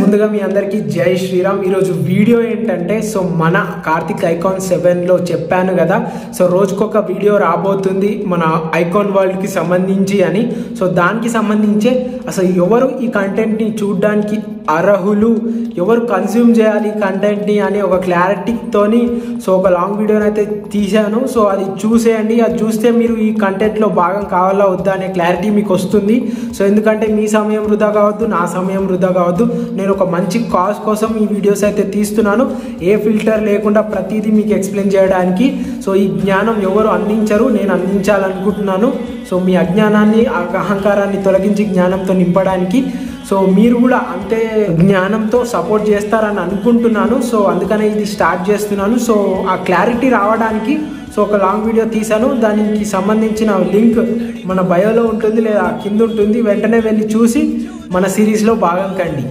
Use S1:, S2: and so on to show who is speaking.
S1: ముందుగా మీ అందరికీ జై శ్రీరామ్. ఈరోజు వీడియో ఏంటంటే మన కార్తిక్ ఐకాన్ 7లో చెప్పాను కదా, రోజుకొక వీడియో రాబోతుంది మన ఐకాన్ వరల్డ్కి సంబంధించి అని. దానికి సంబంధించే అసలు ఎవరు ఈ కంటెంట్ని చూడడానికి అర్హులు, ఎవరు కన్స్యూమ్ చేయాలి ఈ కంటెంట్ని అని ఒక క్లారిటీతోని ఒక లాంగ్ వీడియోని అయితే తీశాను. అది చూసేయండి. అది చూస్తే మీరు ఈ కంటెంట్లో భాగం కావాలా వద్దా అనే క్లారిటీ మీకు వస్తుంది. ఎందుకంటే మీ సమయం వృధా కావద్దు, నా సమయం వృధా కావద్దు. నేను ఒక మంచి కాజ్ కోసం ఈ వీడియోస్ అయితే తీస్తున్నాను, ఏ ఫిల్టర్ లేకుండా ప్రతిదీ మీకు ఎక్స్ప్లెయిన్ చేయడానికి. ఈ జ్ఞానం ఎవరు అందించరు, నేను అందించాలనుకుంటున్నాను. మీ అజ్ఞానాన్ని, అహంకారాన్ని తొలగించి జ్ఞానంతో నింపడానికి మీరు కూడా అంతే జ్ఞానంతో సపోర్ట్ చేస్తారని అనుకుంటున్నాను. అందుకనే ఇది స్టార్ట్ చేస్తున్నాను. ఆ క్లారిటీ రావడానికి ఒక లాంగ్ వీడియో తీశాను. దానికి సంబంధించిన లింక్ మన బయోలో ఉంటుంది లేదా కింద ఉంటుంది. వెంటనే వెళ్ళి చూసి మన సిరీస్లో భాగం కండి.